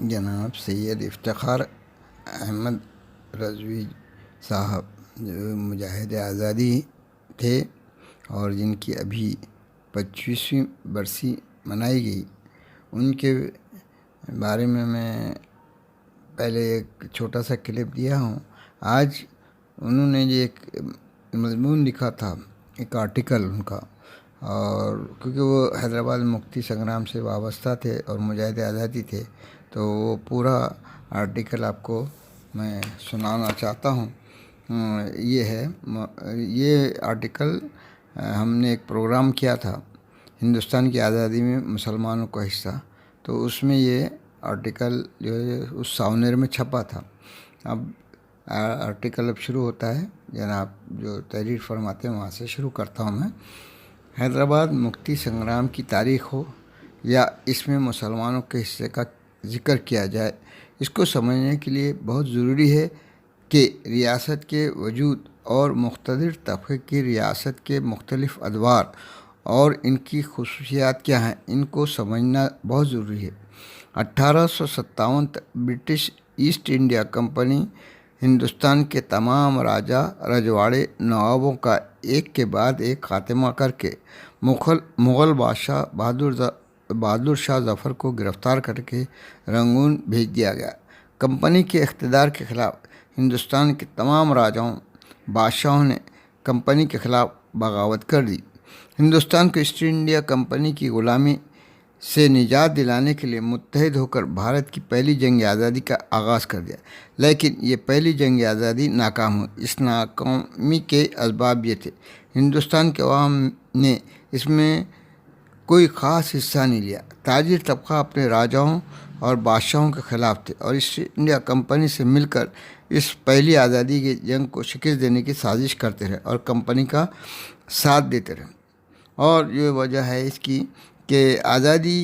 جناب سید افتخار احمد رضوی صاحب جو مجاہد آزادی تھے اور جن کی ابھی 25ویں برسی منائی گئی، ان کے بارے میں پہلے ایک چھوٹا سا کلپ دیا ہوں۔ آج انہوں نے جو ایک مضمون لکھا تھا، ایک آرٹیکل ان کا، اور کیونکہ وہ حیدرآباد مکتی سنگرام سے وابستہ تھے اور مجاہد آزادی تھے، تو وہ پورا آرٹیکل آپ کو میں سنانا چاہتا ہوں۔ یہ آرٹیکل ہم نے ایک پروگرام کیا تھا ہندوستان کی آزادی میں مسلمانوں کا حصہ، تو اس میں یہ آرٹیکل جو ہے اس ساونیر میں چھپا تھا۔ اب آرٹیکل اب شروع ہوتا ہے، جناب جو تحریر فرماتے ہیں وہاں سے شروع کرتا ہوں میں۔ حیدرآباد مکتی سنگرام کی تاریخ ہو یا اس میں مسلمانوں کے حصے کا ذکر کیا جائے، اس کو سمجھنے کے لیے بہت ضروری ہے کہ ریاست کے وجود اور مقتدر طبقے کی ریاست کے مختلف ادوار اور ان کی خصوصیات کیا ہیں، ان کو سمجھنا بہت ضروری ہے۔ 1857 تک British East India company Hindustan کے تمام راجا رجواڑے نوابوں کا ایک کے بعد ایک خاتمہ کر کے مغل بادشاہ بہادر شاہ ظفر کو گرفتار کر کے رنگون بھیج دیا گیا۔ کمپنی کے اقتدار کے خلاف ہندوستان کے تمام راجاؤں بادشاہوں نے کمپنی کے خلاف بغاوت کر دی۔ ہندوستان کو ایسٹ انڈیا کمپنی کی غلامی سے نجات دلانے کے لیے متحد ہو کر بھارت کی پہلی جنگ آزادی کا آغاز کر دیا، لیکن یہ پہلی جنگ آزادی ناکام ہوئی۔ اس ناکامی کے اسباب یہ تھے: ہندوستان کے عوام نے اس میں کوئی خاص حصہ نہیں لیا، تاجر طبقہ اپنے راجاؤں اور بادشاہوں کے خلاف تھے اور ایسٹ انڈیا کمپنی سے مل کر اس پہلی آزادی کی جنگ کو شکست دینے کی سازش کرتے رہے اور کمپنی کا ساتھ دیتے رہے۔ اور یہ وجہ ہے اس کی کہ آزادی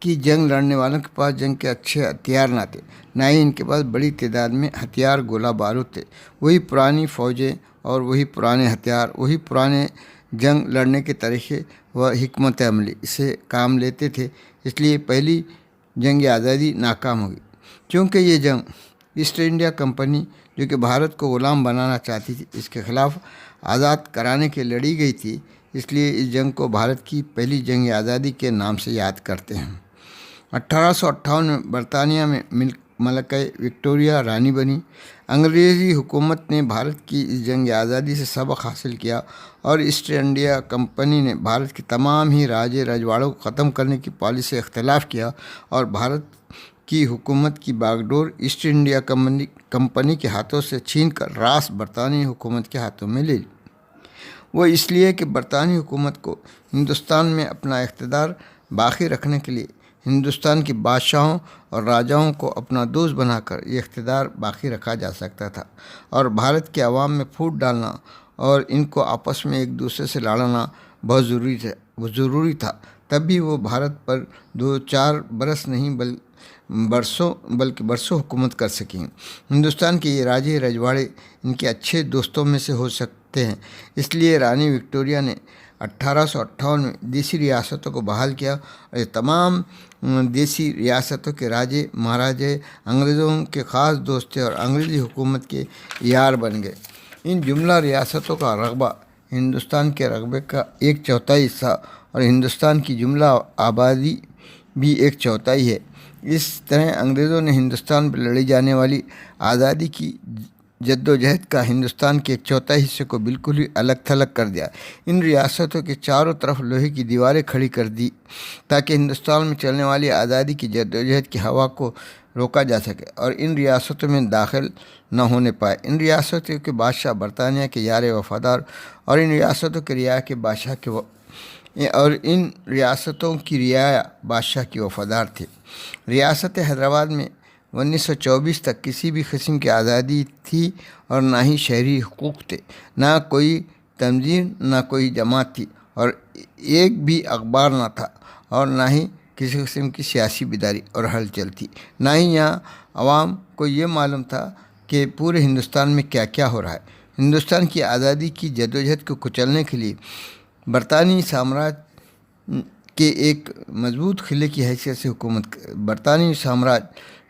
کی جنگ لڑنے والوں کے پاس جنگ کے اچھے ہتھیار نہ تھے، نہ ہی ان کے پاس بڑی تعداد میں ہتھیار گولہ بارود تھے۔ وہی پرانی فوجیں اور وہی پرانے ہتھیار، وہی پرانے جنگ لڑنے کے طریقے و حکمت عملی سے کام لیتے تھے، اس لیے پہلی جنگ آزادی ناکام ہوگی۔ چونکہ یہ جنگ ایسٹ انڈیا کمپنی جو کہ بھارت کو غلام بنانا چاہتی تھی، اس کے خلاف آزاد کرانے کے لڑی گئی تھی، اس لیے اس جنگ کو بھارت کی پہلی جنگ آزادی کے نام سے یاد کرتے ہیں۔ 1858 میں برطانیہ میں ملکہ وکٹوریہ رانی بنی۔ انگریزی حکومت نے بھارت کی اس جنگ آزادی سے سبق حاصل کیا اور ایسٹ انڈیا کمپنی نے بھارت کے تمام ہی راجے رجواڑوں کو ختم کرنے کی پالیسی سے اختلاف کیا اور بھارت کی حکومت کی باغ ڈور ایسٹ انڈیا کمپنی کے ہاتھوں سے چھین کر راس برطانوی حکومت کے ہاتھوں میں لے لی۔ وہ اس لیے کہ برطانوی حکومت کو ہندوستان میں اپنا اقتدار باقی رکھنے کے لیے ہندوستان کے بادشاہوں اور راجاؤں کو اپنا دوست بنا کر یہ اقتدار باقی رکھا جا سکتا تھا، اور بھارت کے عوام میں پھوٹ ڈالنا اور ان کو آپس میں ایک دوسرے سے لڑانا بہت ضروری تھا۔ تب بھی وہ بھارت پر 2-4 برس نہیں بلکہ برسوں حکومت کر سکیں۔ ہندوستان کے یہ راجے رجواڑے ان کے اچھے دوستوں میں سے ہو سکتے ہیں، اس لیے رانی وکٹوریہ نے 1858 میں دیسی ریاستوں کو بحال کیا اور یہ تمام دیسی ریاستوں کے راجے مہاراجے انگریزوں کے خاص دوست تھے اور انگریزی حکومت کے یار بن گئے۔ ان جملہ ریاستوں کا رقبہ ہندوستان کے رقبے کا 1/4 حصہ اور ہندوستان کی جملہ آبادی بھی 1/4 ہے۔ اس طرح انگریزوں نے ہندوستان پر لڑی جانے والی آزادی کی جدوجہد کا ہندوستان کے 1/4 حصے کو بالکل ہی الگ تھلگ کر دیا۔ ان ریاستوں کے چاروں طرف لوہے کی دیواریں کھڑی کر دی تاکہ ہندوستان میں چلنے والی آزادی کی جدوجہد کی ہوا کو روکا جا سکے اور ان ریاستوں میں داخل نہ ہونے پائے۔ ان ریاستوں کے بادشاہ برطانیہ کے یار وفادار اور ان ریاستوں کے رعایا بادشاہ کے وفادار تھے۔ ریاست حیدرآباد میں 1924 تک کسی بھی قسم کی آزادی تھی اور نہ ہی شہری حقوق تھے، نہ کوئی تنظیم، نہ کوئی جماعت تھی اور ایک بھی اخبار نہ تھا، اور نہ ہی کسی قسم کی سیاسی بیداری اور ہلچل تھی، نہ ہی یہاں عوام کو یہ معلوم تھا کہ پورے ہندوستان میں کیا کیا ہو رہا ہے۔ ہندوستان کی آزادی کی جدوجہد کو کچلنے کے لیے برطانوی سامراج کے ایک مضبوط قلعے کی حیثیت سے برطانوی سامراج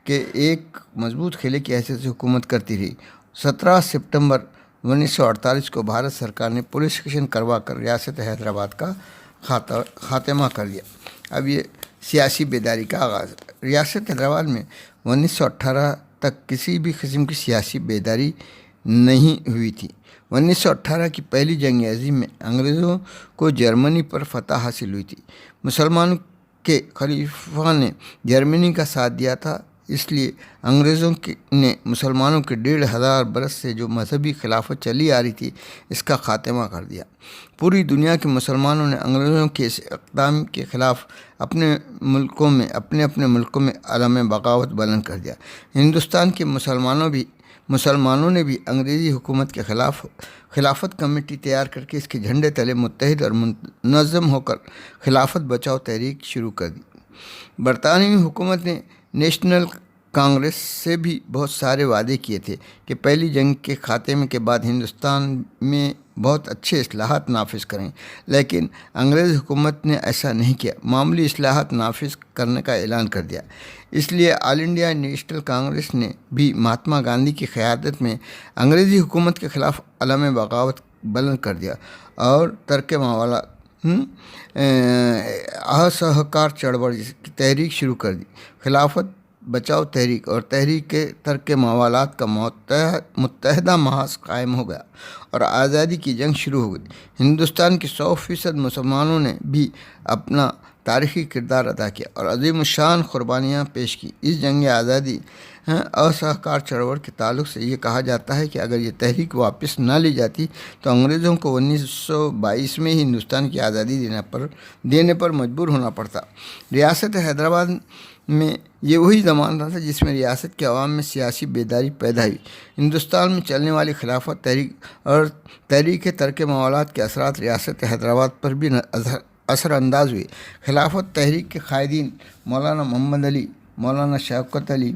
کہ ایک مضبوط قلعے کی حیثیت سے حکومت کرتی رہی۔ 17 ستمبر 1948 کو بھارت سرکار نے پولیس اسٹیشن کروا کر ریاست حیدرآباد کا خاتمہ کر دیا۔ اب یہ سیاسی بیداری کا آغاز ہے۔ ریاست حیدرآباد میں 1918 تک کسی بھی قسم کی سیاسی بیداری نہیں ہوئی تھی۔ 1918 کی پہلی جنگ عظیم میں انگریزوں کو جرمنی پر فتح حاصل ہوئی تھی۔ مسلمانوں کے خلیفہ نے جرمنی کا ساتھ دیا تھا، اس لیے انگریزوں نے مسلمانوں کے 1500 برس سے جو مذہبی خلافت چلی آ رہی تھی اس کا خاتمہ کر دیا۔ پوری دنیا کے مسلمانوں نے انگریزوں کے اس اقدام کے خلاف اپنے اپنے ملکوں میں علم بغاوت بلند کر دیا۔ ہندوستان کے مسلمانوں نے بھی انگریزی حکومت کے خلاف خلافت کمیٹی تیار کر کے اس کے جھنڈے تلے متحد اور منظم ہو کر خلافت بچاؤ تحریک شروع کر دی۔ برطانوی حکومت نے نیشنل کانگریس سے بھی بہت سارے وعدے کیے تھے کہ پہلی جنگ کے خاتمے کے بعد ہندوستان میں بہت اچھے اصلاحات نافذ کریں، لیکن انگریز حکومت نے ایسا نہیں کیا، معمولی اصلاحات نافذ کرنے کا اعلان کر دیا۔ اس لیے آل انڈیا نیشنل کانگریس نے بھی مہاتما گاندھی کی قیادت میں انگریزی حکومت کے خلاف علم بغاوت بلند کر دیا اور ترک موالات اسہکار چળવળ کی تحریک شروع کر دی۔ خلافت بچاؤ تحریک اور تحریک ترک موالات کا متحدہ محاذ قائم ہو گیا اور آزادی کی جنگ شروع ہو گئی۔ ہندوستان کے 100% مسلمانوں نے بھی اپنا تاریخی کردار ادا کیا اور عظیم الشان قربانیاں پیش کی۔ اس جنگ آزادی اسہکار چળવળ کے تعلق سے یہ کہا جاتا ہے کہ اگر یہ تحریک واپس نہ لی جاتی تو انگریزوں کو 1922 میں ہی ہندوستان کی آزادی دینے پر مجبور ہونا پڑتا۔ ریاست حیدرآباد میں یہ وہی زمانہ تھا جس میں ریاست کے عوام میں سیاسی بیداری پیدا ہوئی۔ ہندوستان میں چلنے والی خلافت تحریک اور تحریک ترک موالات کے اثرات ریاست حیدرآباد پر بھی اثر انداز ہوئے۔ خلافت تحریک کے قائدین مولانا محمد علی، مولانا شوکت علی،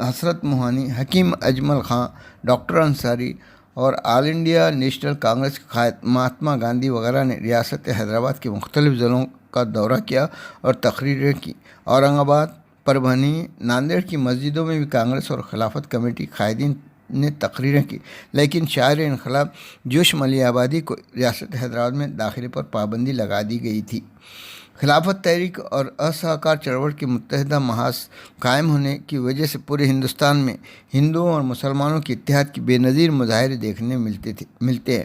حضرت موہانی، حکیم اجمل خان، ڈاکٹر انصاری اور آل انڈیا نیشنل کانگریس کے قائد مہاتما گاندھی وغیرہ نے ریاست حیدرآباد کے مختلف ضلعوں کا دورہ کیا اور تقریریں کی۔ اورنگ آباد، پربھنی، ناندیڑ کی مسجدوں میں بھی کانگریس اور خلافت کمیٹی قائدین نے تقریریں کی، لیکن شاعر انقلاب جوش ملی آبادی کو ریاست حیدرآباد میں داخلے پر پابندی لگا دی گئی تھی۔ خلافت تحریک اور اسہکار چળવળ کے متحدہ محاذ قائم ہونے کی وجہ سے پورے ہندوستان میں ہندوؤں اور مسلمانوں کے اتحاد کی بے نظیر مظاہرے دیکھنے ملتے ہیں۔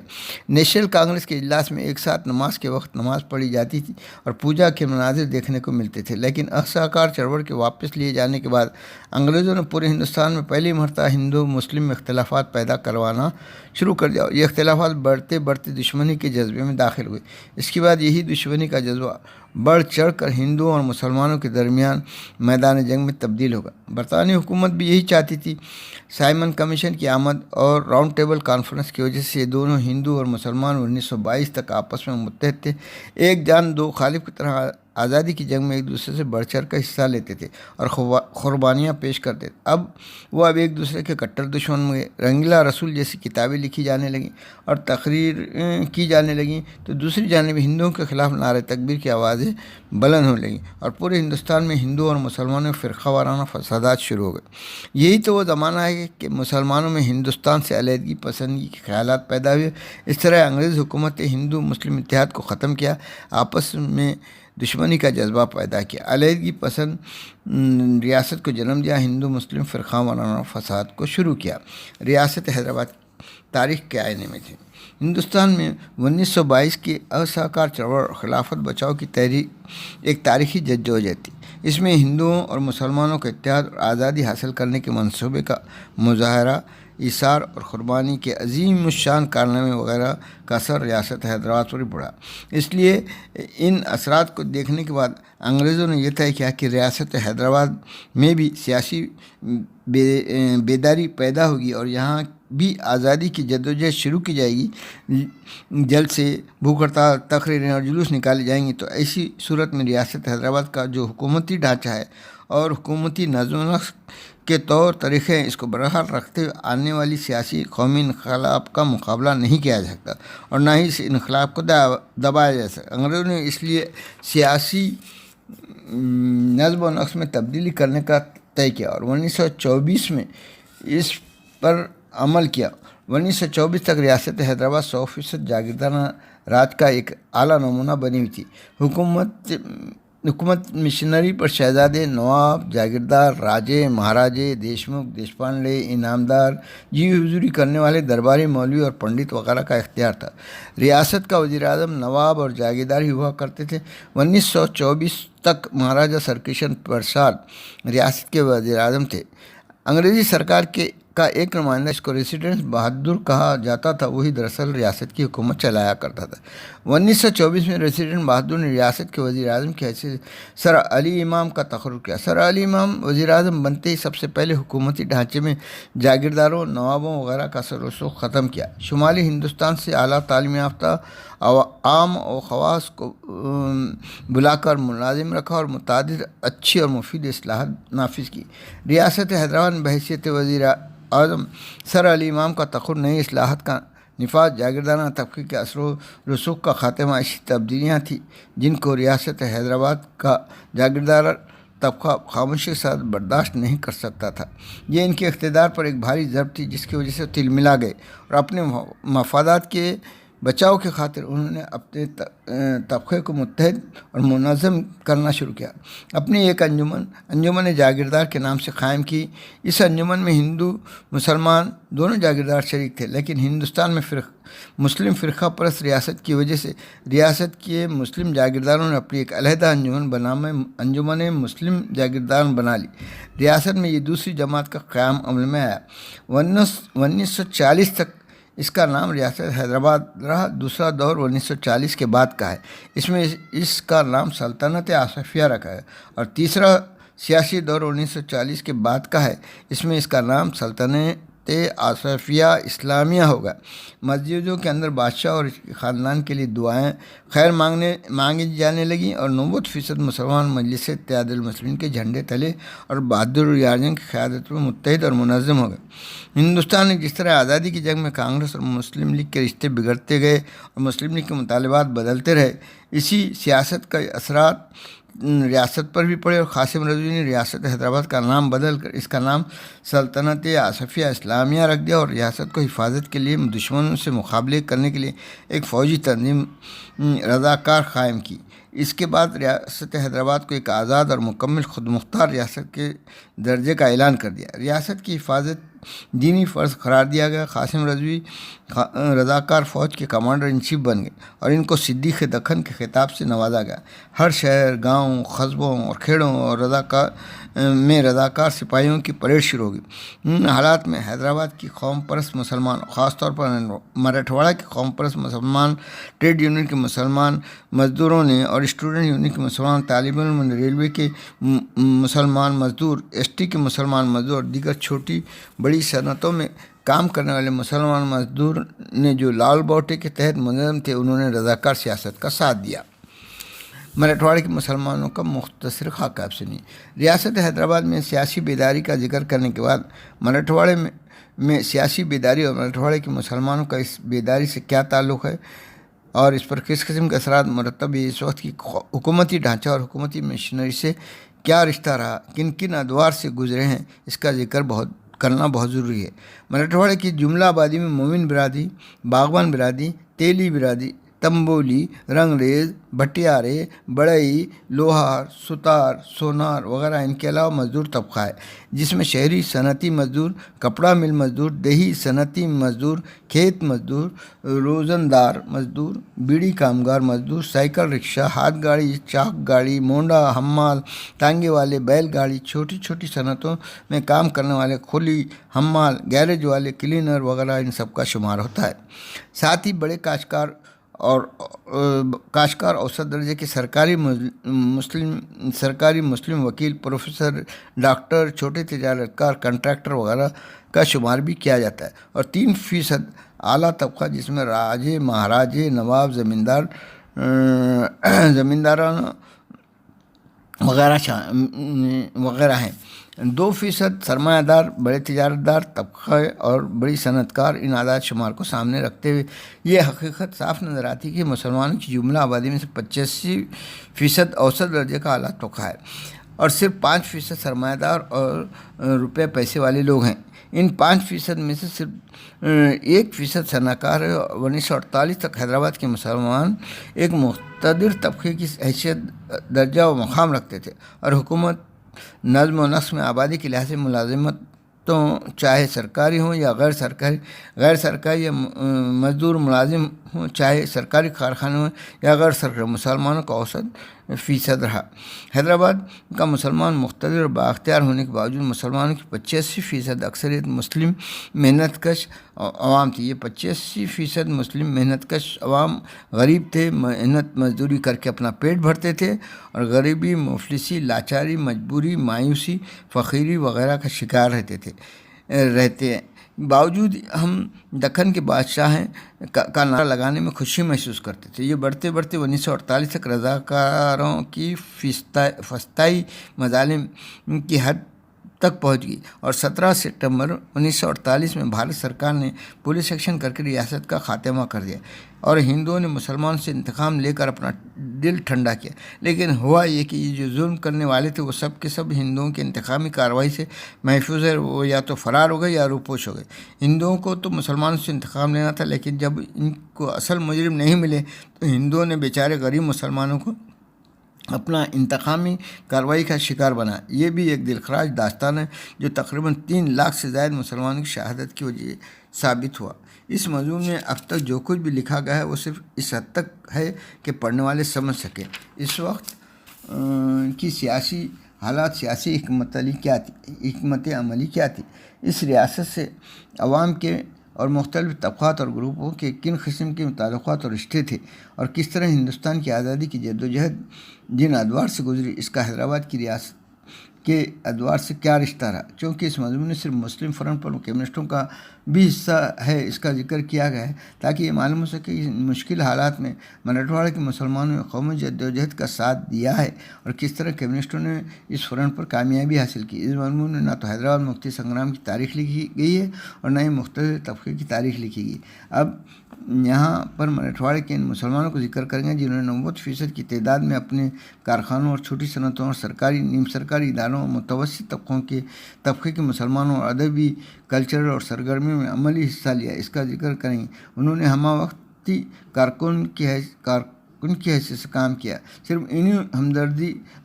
نیشنل کانگریس کے اجلاس میں ایک ساتھ نماز کے وقت نماز پڑھی جاتی تھی اور پوجا کے مناظر دیکھنے کو ملتے تھے، لیکن اسہکار چળવળ کے واپس لیے جانے کے بعد انگریزوں نے پورے ہندوستان میں پہلی مرتبہ ہندو مسلم میں اختلافات پیدا کروانا شروع کر دیا اور یہ اختلافات بڑھتے دشمنی کے جذبے میں داخل ہوئے۔ اس کے بعد یہی دشمنی کا جذبہ بڑھ چڑھ کر ہندوؤں اور مسلمانوں کے درمیان میدان جنگ میں تبدیل ہوگا۔ برطانوی حکومت بھی یہی چاہتی تھی۔ سائمن کمیشن کی آمد اور راؤنڈ ٹیبل کانفرنس کی وجہ سے یہ دونوں ہندو اور مسلمان 1922 تک آپس میں متحد تھے، ایک جان دو خالب کی طرح آزادی کی جنگ میں ایک دوسرے سے بڑھ چڑھ کر حصہ لیتے تھے اور قربانیاں پیش کرتے تھے۔ اب ایک دوسرے کے کٹر دشمن ہوئے۔ رنگیلا رسول جیسی کتابیں لکھی جانے لگیں اور تقریر کی جانے لگیں تو دوسری جانب ہندوؤں کے خلاف نعرہ تکبیر کی آوازیں بلند ہونے لگیں اور پورے ہندوستان میں ہندو اور مسلمانوں میں فرقہ وارانہ فسادات شروع ہو گئے۔ یہی تو وہ زمانہ ہے کہ مسلمانوں میں ہندوستان سے علیحدگی پسندی کے خیالات پیدا ہوئے۔ اس طرح انگریز حکومت نے ہندو مسلم اتحاد کو ختم کیا، آپس میں دشمنی کا جذبہ پیدا کیا، علیحدگی پسند ریاست کو جنم دیا، ہندو مسلم فرقہ وارانہ فساد کو شروع کیا۔ ریاست حیدرآباد تاریخ کے آئینے میں تھے۔ ہندوستان میں 1922 کی اسہکار چળવળ اور خلافت بچاؤ کی تحریک ایک تاریخی جدوجہد تھی۔ اس میں ہندوؤں اور مسلمانوں کا اتحاد اور آزادی حاصل کرنے کے منصوبے کا مظاہرہ، ایثار اور قربانی کے عظیم الشان کارنامے وغیرہ کا اثر ریاست حیدرآباد پر پڑا۔ اس لیے ان اثرات کو دیکھنے کے بعد انگریزوں نے یہ طے کیا کہ ریاست حیدرآباد میں بھی سیاسی بیداری پیدا ہوگی اور یہاں بھی آزادی کی جدوجہد شروع کی جائے گی۔ جلد سے بھوک ہڑتال، تقریریں اور جلوس نکالے جائیں گے تو ایسی صورت میں ریاست حیدرآباد کا جو حکومتی ڈھانچہ ہے اور حکومتی نظم و نسق کے طور طریقے ہیں، اس کو برحال رکھتے ہوئے آنے والی سیاسی قومی انقلاب کا مقابلہ نہیں کیا جا سکتا اور نہ ہی اس انقلاب کو دبایا جا سکتا۔ انگریزوں نے اس لیے سیاسی نظم و نقش میں تبدیلی کرنے کا طے کیا اور 1924 میں اس پر عمل کیا۔ 1924 تک ریاست حیدرآباد 100% جاگیردارانہ راج کا ایک اعلیٰ نمونہ بنی ہوئی تھی۔ حکومت مشنری پر شہزادے، نواب، جاگیردار، راجے، مہاراجے، دیشمکھ، دیشپانڈے، انعامدار، جی حضوری کرنے والے درباری، مولوی اور پنڈت وغیرہ کا اختیار تھا۔ ریاست کا وزیر اعظم نواب اور جاگیردار ہی ہوا کرتے تھے۔ 1924 تک مہاراجہ سرکشن پرساد ریاست کے وزیر اعظم تھے۔ انگریزی سرکار کا ایک نمائندہ، اس کو ریسیڈنٹ بہادر کہا جاتا تھا، وہی دراصل ریاست کی حکومت چلایا کرتا تھا۔ 1924 میں ریسیڈنٹ بہادر نے ریاست کے وزیر اعظم کی حیثیت سر علی امام کا تقرر کیا۔ سر علی امام وزیر اعظم بنتے ہی سب سے پہلے حکومتی ڈھانچے میں جاگیرداروں، نوابوں وغیرہ کا اثر و رسوخ ختم کیا۔ شمالی ہندوستان سے اعلیٰ تعلیم یافتہ عام و خواص کو بلا کر ملازم رکھا اور متعدد اچھی اور مفید اصلاحات نافذ کی۔ ریاست حیدرآباد میں بحیثیت وزیر اعظم سر علی امام کا تقرر نئی اصلاحات کا نفاذ، جاگیردارانہ طبقے کے اثر و رسوخ کا خاتمہ ایسی تبدیلیاں تھیں جن کو ریاست حیدرآباد کا جاگیردار طبقہ خاموشی کے ساتھ برداشت نہیں کر سکتا تھا۔ یہ ان کے اقتدار پر ایک بھاری ضرب تھی جس کی وجہ سے تل ملا گئے اور اپنے مفادات کے بچاؤ کی خاطر انہوں نے اپنے طبقے کو متحد اور منظم کرنا شروع کیا۔ اپنی ایک انجمن جاگیردار کے نام سے قائم کی۔ اس انجمن میں ہندو مسلمان دونوں جاگیردار شریک تھے، لیکن ہندوستان میں مسلم فرقہ پرست ریاست کی وجہ سے ریاست کے مسلم جاگیرداروں نے اپنی ایک علیحدہ انجمن بنام انجمن مسلم جاگیردار بنا لی۔ ریاست میں یہ دوسری جماعت کا قیام عمل میں آیا۔ 1940 تک اس کا نام ریاست حیدرآباد رہا۔ دوسرا دور 1940 کے بعد کا ہے، اس میں اس کا نام سلطنت آصفیہ رکھا ہے، اور تیسرا سیاسی دور 1940 کے بعد کا ہے، اس میں اس کا نام سلطنت آصفیہ اسلامیہ ہوگا۔ مسجدوں کے اندر بادشاہ اور اس کے خاندان کے لیے دعائیں خیر مانگی جانے لگیں اور 90% مسلمان مجلس اتحاد المسلمین کے جھنڈے تلے اور بہادر یارجنگ کی قیادت میں متحد اور منظم ہو گئے۔ ہندوستان نے جس طرح آزادی کی جنگ میں کانگریس اور مسلم لیگ کے رشتے بگڑتے گئے اور مسلم لیگ کے مطالبات بدلتے رہے، اسی سیاست کا اثرات ریاست پر بھی پڑے اور قاسم رضوی نے ریاست حیدرآباد کا نام بدل کر اس کا نام سلطنت آصفیہ اسلامیہ رکھ دیا اور ریاست کو حفاظت کے لیے دشمنوں سے مقابلے کرنے کے لیے ایک فوجی تنظیم رضاکار قائم کی۔ اس کے بعد ریاست حیدرآباد کو ایک آزاد اور مکمل خود مختار ریاست کے درجے کا اعلان کر دیا۔ ریاست کی حفاظت دینی فرض قرار دیا گیا۔ قاسم رضوی رضاکار فوج کے کمانڈر ان چیف بن گئے اور ان کو صدیق دکن کے خطاب سے نوازا گیا۔ ہر شہر، گاؤں، قصبوں اور کھیڑوں اور رضاکار سپاہیوں کی پریڈ شروع ہو گئی۔ ان حالات میں حیدرآباد کی قوم پرست مسلمان، خاص طور پر مراٹھواڑہ کی قوم پرست مسلمان، ٹریڈ یونین کے مسلمان مزدوروں نے اور اسٹوڈنٹ یونین کے مسلمان طالب علم نے، ریلوے کے مسلمان مزدور، ایس ٹی کے مسلمان مزدور اور دیگر چھوٹی بڑی صنعتوں میں کام کرنے والے مسلمان مزدور نے جو لال باؤٹے کے تحت منظم تھے، انہوں نے رضاکار سیاست کا ساتھ دیا۔ مراٹھواڑے کے مسلمانوں کا مختصر خاکہ آپ سنیے۔ ریاست حیدرآباد میں سیاسی بیداری کا ذکر کرنے کے بعد مراٹھواڑے میں سیاسی بیداری اور مراٹھواڑے کے مسلمانوں کا اس بیداری سے کیا تعلق ہے اور اس پر کس قسم کے اثرات مرتب اس وقت کی حکومتی ڈھانچہ اور حکومتی مشنری سے کیا رشتہ رہا، کن کن ادوار سے گزرے ہیں، اس کا ذکر کرنا بہت ضروری ہے۔ مراٹھواڑے کی جملہ آبادی میں مومن برادری، باغبان برادری، تیلی برادری، تنبولی، رنگریز، بھٹیارے، بڑئی، لوہار، ستار، سونار وغیرہ، ان کے علاوہ مزدور طبقہ ہے جس میں شہری صنعتی مزدور، کپڑا مل مزدور، دیہی صنعتی مزدور، کھیت مزدور، روزندار مزدور، بیڑی کامگار مزدور، سائیکل رکشہ، ہاتھ گاڑی، چاک گاڑی، مونڈا، حمال، ٹانگے والے، بیل گاڑی، چھوٹی چھوٹی صنعتوں میں کام کرنے والے کھولی، حمال، گیرج والے، کلینر وغیرہ، ان سب کا شمار ہوتا ہے۔ ساتھ ہی بڑے کاشتکار اوسط درجے کے سرکاری مسلم وکیل، پروفیسر، ڈاکٹر، چھوٹے تجارت کار، کنٹریکٹر وغیرہ کا شمار بھی کیا جاتا ہے، اور 3% اعلیٰ طبقہ جس میں راجے، مہاراجے، نواب، زمینداران وغیرہ ہیں۔ 2% سرمایہ دار، بڑے تجارت دار طبقے اور بڑی صنعت کار ان اعداد شمار کو سامنے رکھتے ہوئے یہ حقیقت صاف نظر آتی ہے کہ مسلمانوں کی جملہ آبادی میں سے 85% اوسط درجے کا اعلیٰ طبقہ ہے اور صرف 5% سرمایہ دار اور روپے پیسے والے لوگ ہیں۔ ان 5% میں سے صرف 1% صنعت کار ہے۔ 1948 تک حیدرآباد کے مسلمان ایک مقتدر طبقے کی حیثیت، درجہ و مقام رکھتے تھے اور حکومت نظم و نسق میں آبادی کے لحاظ سے ملازمتوں چاہے سرکاری ہوں یا غیر سرکاری یا مزدور ملازم ہوں، چاہے سرکاری کارخانے ہوں یا غیر سرکاری، مسلمانوں کا اوسط فیصد رہا۔ حیدرآباد کا مسلمان مقتدر اور بااختیار ہونے کے باوجود مسلمانوں کی 85% اکثریت مسلم محنت کش عوام تھی۔ یہ 85% مسلم محنت کش عوام غریب تھے، محنت مزدوری کر کے اپنا پیٹ بھرتے تھے اور غریبی، مفلسی، لاچاری، مجبوری، مایوسی، فقیری وغیرہ کا شکار رہتے ہیں۔ باوجود ہم دکن کے بادشاہ ہیں کا نعرہ لگانے میں خوشی محسوس کرتے تھے۔ یہ بڑھتے بڑھتے 1948 تک رضاکاروں کی فسطائی مظالم کی حد تک پہنچ گئی اور 17 ستمبر 1948 میں بھارت سرکار نے پولیس ایکشن کر کے ریاست کا خاتمہ کر دیا اور ہندوؤں نے مسلمانوں سے انتقام لے کر اپنا دل ٹھنڈا کیا۔ لیکن ہوا یہ کہ یہ جو ظلم کرنے والے تھے وہ سب کے سب ہندوؤں کی انتقامی کارروائی سے محفوظ ہے، وہ یا تو فرار ہو گئے یا روپوش ہو گئے۔ ہندوؤں کو تو مسلمانوں سے انتقام لینا تھا، لیکن جب ان کو اصل مجرم نہیں ملے تو ہندوؤں نے بیچارے غریب مسلمانوں کو اپنا انتقامی کارروائی کا شکار بنا۔ یہ بھی ایک دلخراش داستان ہے جو تقریباً 3 لاکھ سے زائد مسلمانوں کی شہادت کی وجہ ثابت ہوا۔ اس موضوع میں اب تک جو کچھ بھی لکھا گیا ہے وہ صرف اس حد تک ہے کہ پڑھنے والے سمجھ سکیں اس وقت کی سیاسی حالات، سیاسی حکمت عملی کیا تھی، اس ریاست سے عوام کے اور مختلف طبقات اور گروپوں کے کن قسم کے تعلقات اور رشتے تھے اور کس طرح ہندوستان کی آزادی کی جدوجہد جن ادوار سے گزری، اس کا حیدرآباد کی ریاست کے ادوار سے کیا رشتہ رہا۔ چونکہ اس موضوع میں صرف مسلم فرنٹ پر کمیونسٹوں کا بھی حصہ ہے، اس کا ذکر کیا گیا ہے تاکہ یہ معلوم ہو سکے کہ ان مشکل حالات میں مراٹھواڑہ کے مسلمانوں نے قومی جدوجہد کا ساتھ دیا ہے اور کس طرح کمیونسٹوں نے اس فرنٹ پر کامیابی حاصل کی۔ اس مضمون میں نہ تو حیدرآباد مکتی سنگرام کی تاریخ لکھی گئی ہے اور نہ ہی مختلف طبقے کی تاریخ لکھی گئی۔ اب یہاں پر مراٹھواڑے کے ان مسلمانوں کو ذکر کریں گے جنہوں نے 90% کی تعداد میں اپنے کارخانوں اور چھوٹی صنعتوں اور سرکاری، نیم سرکاری اداروں اور متوسط طبقے کے مسلمانوں اور ادبی، کلچرل اور سرگرمیوں میں عملی حصہ لیا۔ اس کا ذکر کریں، انہوں نے ہمہ وقتی کارکن کی حیثیت سے کام کیا۔ صرف انہی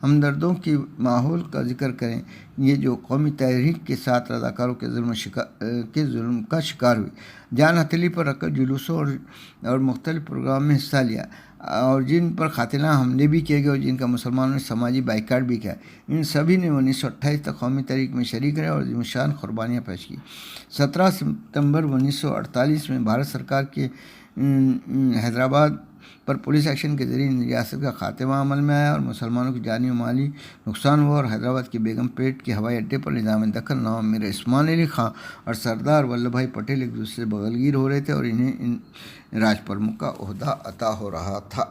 ہمدردوں کے ماحول کا ذکر کریں یہ جو قومی تحریک کے ساتھ رضاکاروں کے ظلم کا شکار ہوئی، جان ہتھیلی پر رکھ کر جلوسوں اور مختلف پروگرام میں حصہ لیا اور جن پر قاتلانہ حملے بھی کیے گئے اور جن کا مسلمانوں نے سماجی بائیکاٹ بھی کیا۔ ان سبھی نے 1928 تک قومی تحریک میں شریک رہے اور عظیم الشان قربانیاں پیش کی۔ 17 ستمبر 1948 میں بھارت سرکار کے حیدرآباد پر پولیس ایکشن کے ذریعے ریاست کا خاتمہ عمل میں آیا اور مسلمانوں کی جانی و مالی نقصان ہوا اور حیدرآباد کے بیگم پیٹ کے ہوائی اڈے پر نظام دکن نواب میر عثمان علی خان اور سردار ولبھ بھائی پٹیل ایک دوسرے سے بغلگیر ہو رہے تھے اور انہیں راج پرمکھ کا عہدہ عطا ہو رہا تھا۔